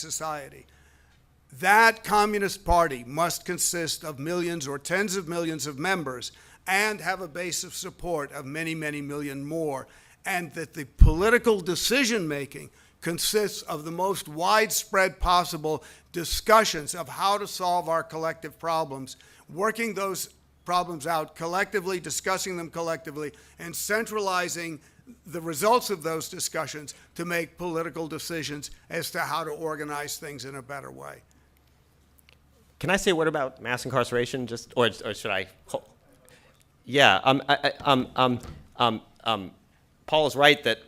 society. That Communist Party must consist of millions or tens of millions of members and have a base of support of many, many million more, and that the political decision-making consists of the most widespread possible discussions of how to solve our collective problems, working those problems out collectively, discussing them collectively, and centralizing the results of those discussions to make political decisions as to how to organize things in a better way. Can I say a word about mass incarceration, just, or should I? Yeah, Paul is right that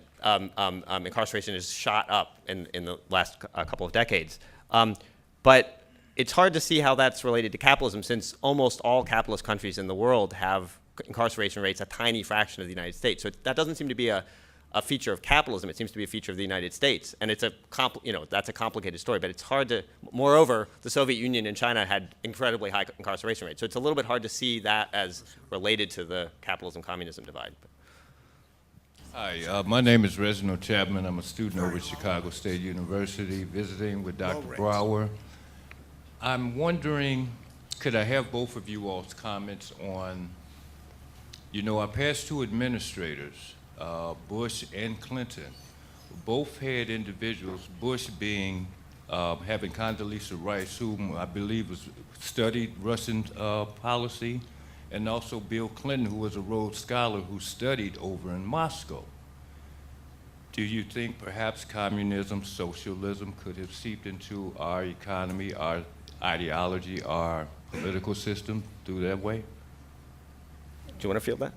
incarceration has shot up in the last couple of decades, but it's hard to see how that's related to capitalism, since almost all capitalist countries in the world have incarceration rates a tiny fraction of the United States. So that doesn't seem to be a feature of capitalism. It seems to be a feature of the United States, and it's that's a complicated story. But it's hard to. Moreover, the Soviet Union and China had incredibly high incarceration rates, so it's a little bit hard to see that as related to the capitalism-communism divide. Hi, my name is Reginald Chapman. I'm a student over at Chicago State University, visiting with Dr. Brower. I'm wondering, could I have both of you all's comments on, our past two administrators, Bush and Clinton, both had individuals, Bush being, having Condoleezza Rice, whom I believe studied Russian policy, and also Bill Clinton, who was a Rhodes Scholar who studied over in Moscow. Do you think perhaps communism, socialism could have seeped into our economy, our ideology, our political system through that way? Do you want to field that?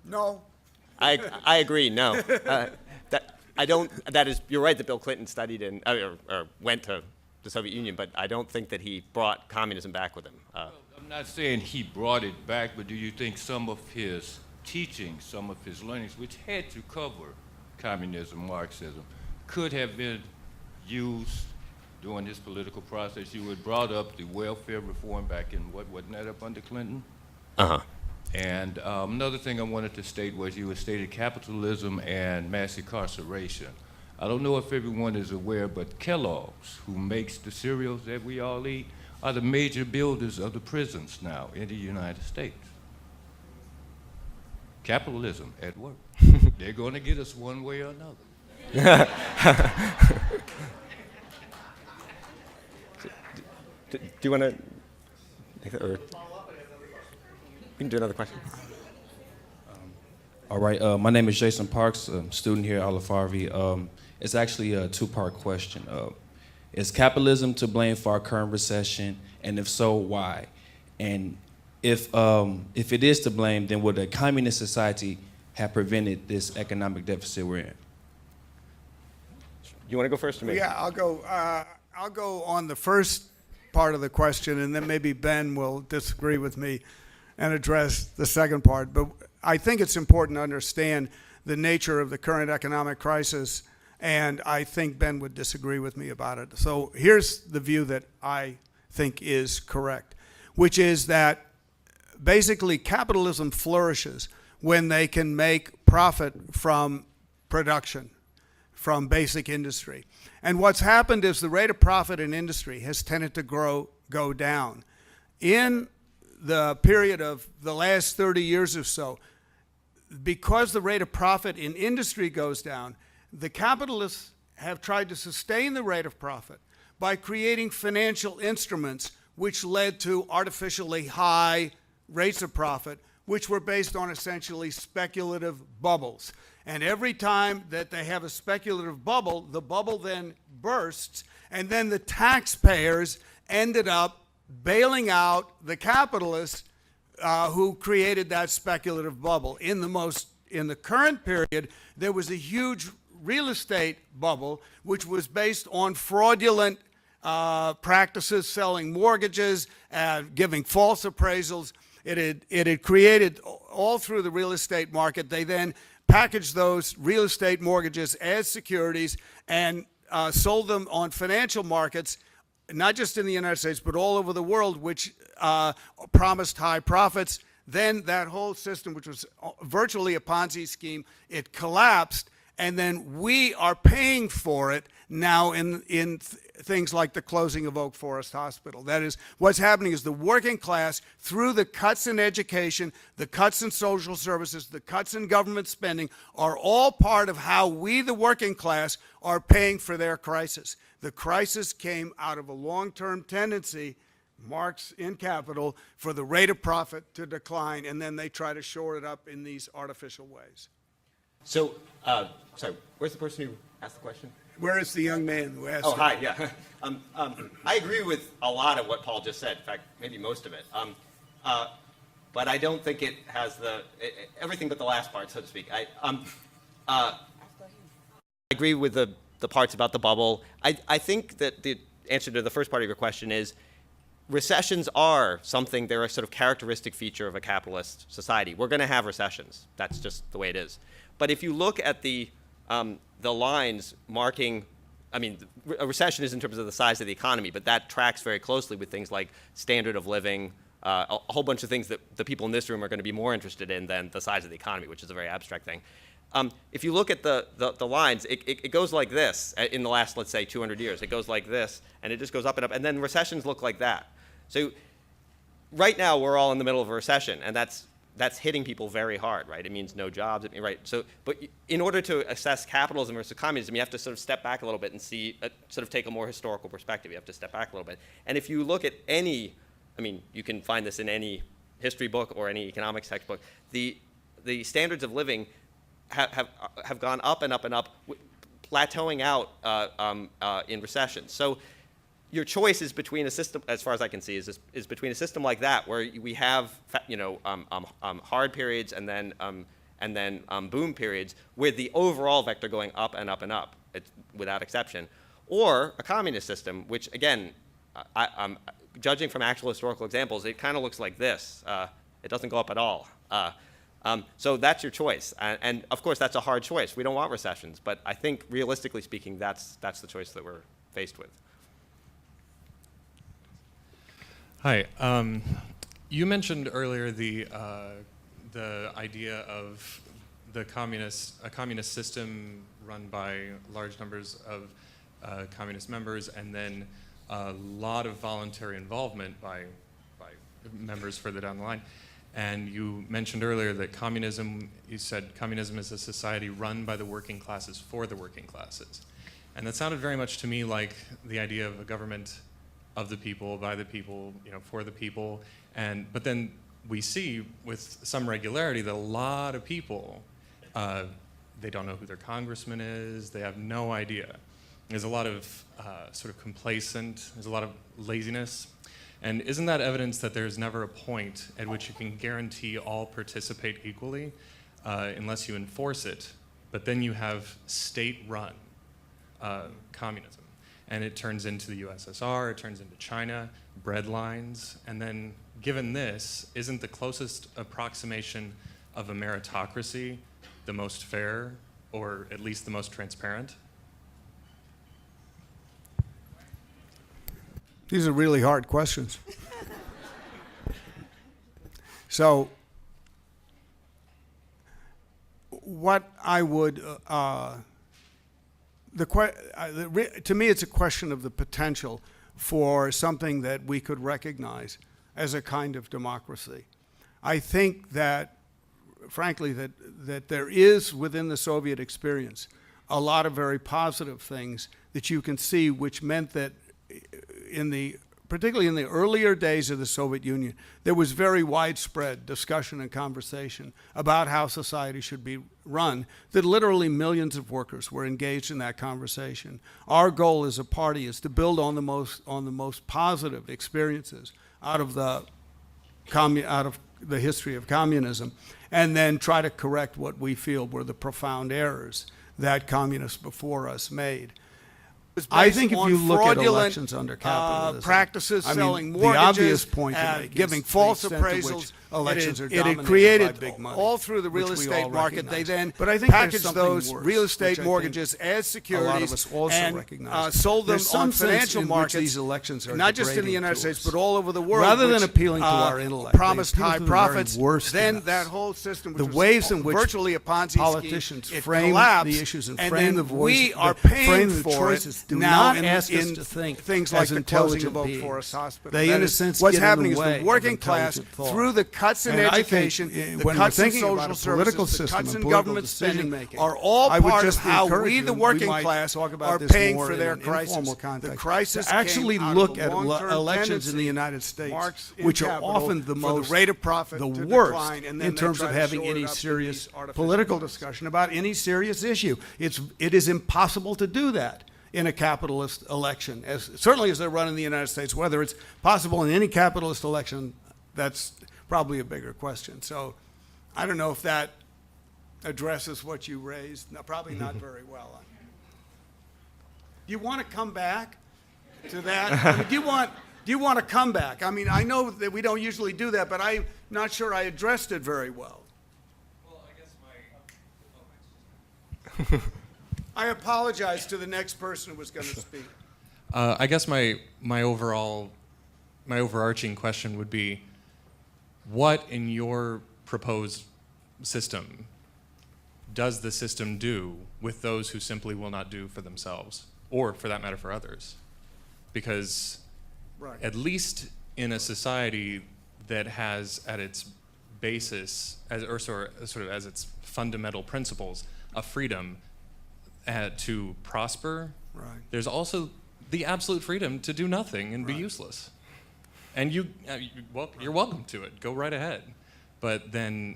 No. I agree, no. You're right that Bill Clinton studied or went to the Soviet Union, but I don't think that he brought communism back with him. I'm not saying he brought it back, but do you think some of his teachings, some of his learnings, which had to cover communism, Marxism, could have been used during his political process? You had brought up the welfare reform back in, wasn't that up under Clinton? Uh-huh. And another thing I wanted to state was you had stated capitalism and mass incarceration. I don't know if everyone is aware, but Kellogg's, who makes the cereals that we all eat, are the major builders of the prisons now in the United States. Capitalism at work. They're going to get us one way or another. Do you want to? Or we can do another question. All right. My name is Jason Parks, a student here at Olive-Harvey. It's actually a two-part question. Is capitalism to blame for our current recession, and if so, why? And if it is to blame, then would a communist society have prevented this economic deficit we're in? You want to go first, or me? Yeah, I'll go on the first part of the question, and then maybe Ben will disagree with me and address the second part. But I think it's important to understand the nature of the current economic crisis, and I think Ben would disagree with me about it. So here's the view that I think is correct, which is that basically capitalism flourishes when they can make profit from production, from basic industry. And what's happened is the rate of profit in industry has tended to go down. In the period of the last 30 years or so, because the rate of profit in industry goes down, the capitalists have tried to sustain the rate of profit by creating financial instruments which led to artificially high rates of profit, which were based on essentially speculative bubbles. And every time that they have a speculative bubble, the bubble then bursts, and then the taxpayers ended up bailing out the capitalists who created that speculative bubble. In the current period, there was a huge real estate bubble, which was based on fraudulent practices, selling mortgages, giving false appraisals. It had created all through the real estate market. They then packaged those real estate mortgages as securities and sold them on financial markets, not just in the United States, but all over the world, which promised high profits. Then that whole system, which was virtually a Ponzi scheme, it collapsed, and then we are paying for it now in things like the closing of Oak Forest Hospital. That is, what's happening is the working class, through the cuts in education, the cuts in social services, the cuts in government spending, are all part of how we, the working class, are paying for their crisis. The crisis came out of a long-term tendency, Marx in Capital, for the rate of profit to decline, and then they try to shore it up in these artificial ways. So, sorry, where's the person who asked the question? Where is the young man who asked? Oh, hi, yeah. I agree with a lot of what Paul just said. In fact, maybe most of it. But I don't think it has everything but the last part, so to speak. I agree with the parts about the bubble. I think that the answer to the first part of your question is recessions are something, they're a sort of characteristic feature of a capitalist society. We're going to have recessions. That's just the way it is. But if you look at the lines marking, I mean, a recession is in terms of the size of the economy, but that tracks very closely with things like standard of living, a whole bunch of things that the people in this room are going to be more interested in than the size of the economy, which is a very abstract thing. If you look at the lines, it goes like this in the last, let's say, 200 years. It goes like this, and it just goes up, and then recessions look like that. So right now, we're all in the middle of a recession, and that's hitting people very hard, right? It means no jobs, right? So, but in order to assess capitalism versus communism, you have to sort of step back a little bit and see, sort of take a more historical perspective. You have to step back a little bit. And if you look at any, I mean, you can find this in any history book or any economics textbook, the standards of living have gone up and up and up, plateauing out in recession. So your choice is between a system, as far as I can see, is between a system like that, where we have, hard periods and then boom periods, with the overall vector going up and up and up, without exception, or a communist system, which again, judging from actual historical examples, it kind of looks like this. It doesn't go up at all. So that's your choice, and of course that's a hard choice. We don't want recessions, but I think realistically speaking, that's the choice that we're faced with. Hi. You mentioned earlier the idea of a communist system run by large numbers of communist members, and then a lot of voluntary involvement by members further down the line. And you mentioned earlier that you said communism is a society run by the working classes for the working classes. And that sounded very much to me like the idea of a government of the people, by the people, for the people. But then we see with some regularity that a lot of people, they don't know who their congressman is, they have no idea. There's a lot of sort of complacent, there's a lot of laziness. And isn't that evidence that there's never a point at which you can guarantee all participate equally unless you enforce it, but then you have state-run communism. And it turns into the USSR, it turns into China, bread lines, and then given this, isn't the closest approximation of a meritocracy the most fair, or at least the most transparent? These are really hard questions. So, what I would, to me, it's a question of the potential for something that we could recognize as a kind of democracy. I think that, frankly, that there is within the Soviet experience a lot of very positive things that you can see, which meant that particularly in the earlier days of the Soviet Union, there was very widespread discussion and conversation about how society should be run, that literally millions of workers were engaged in that conversation. Our goal as a party is to build on the most positive experiences out of the history of communism, and then try to correct what we feel were the profound errors that communists before us made. I think if you look at elections under capitalism, practices, selling the mortgages, obvious point to make giving is false the extent to appraisals which elections are It dominated had created by big money, all through the real which we estate all market. They recognize. then But I think there's packaged something those worse, real which I estate think mortgages as securities a lot of us also and recognize. sold them There's some on sense financial in which markets. these elections are not just in the degrading United to States, us. but all over the world. Rather than which, appealing to our intellect, they promised appeal high to the very profits. worst in Then us. that whole system, which The was ways in which virtually a Ponzi politicians scheme, it frame collapsed, the issues and and frame then the voice, we are the- paying frame the for choices. it Do now not ask us in to think things as like the closing intelligent of Oak beings. Forest Hospital. They, That in a is, sense, what's get in happening the is way the of working class, intelligent thought. through the cuts in And I think, education, the when we're cuts in thinking about social a political services, the system cuts and in political government spending, decision-making, are all I would part of just how encourage we, you, the we working might class, talk about are this paying more for in their an crisis. informal context. The crisis To actually came out look of the at long-term elections in the tendency United States, marks in which are capital often the for most, rate of profit the to worst decline, and then in they terms try of to having shore it any up with serious these artificial political numbers. discussion about any serious issue. It is impossible to do that in a capitalist election, certainly as they're run in the United States. Whether it's possible in any capitalist election, that's probably a bigger question. So I don't know if that addresses what you raised. No, probably not very well. Do you want to come back to that? I mean, do you want to come back? I mean, I know that we don't usually do that, but I'm not sure I addressed it very well. Well, I guess I apologize to the next person who was going to speak. I guess my overarching question would be, what in your proposed system does the system do with those who simply will not do for themselves, or for that matter for others? Because Right. at least in a society that has at its basis, or sort of as its fundamental principles, a freedom to prosper, Right. there's also the absolute freedom to do nothing and be useless. And you're welcome to it. Go right ahead. But then,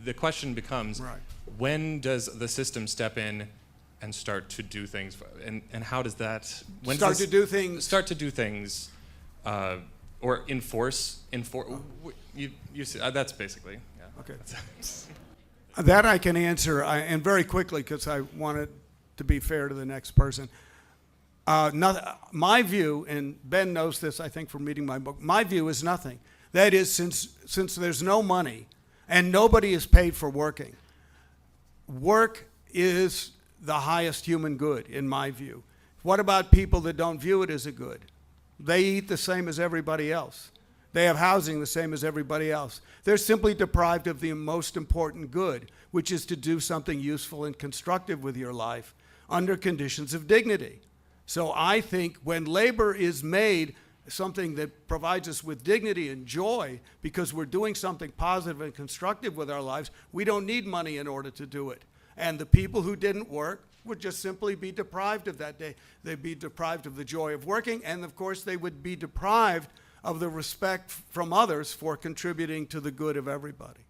the question becomes, Right. when does the system step in and start to do things? And how does that Start to do things. Start to do things, or enforce. You see, that's basically. Yeah. Okay. That I can answer, and very quickly, because I wanted to be fair to the next person. My view, and Ben knows this, I think, from reading my book, my view is nothing. That is, since there's no money and nobody is paid for working, work is the highest human good, in my view. What about people that don't view it as a good? They eat the same as everybody else. They have housing the same as everybody else. They're simply deprived of the most important good, which is to do something useful and constructive with your life under conditions of dignity. So I think when labor is made something that provides us with dignity and joy because we're doing something positive and constructive with our lives, we don't need money in order to do it. And the people who didn't work would just simply be deprived of that day. They'd be deprived of the joy of working, and of course they would be deprived of the respect from others for contributing to the good of everybody.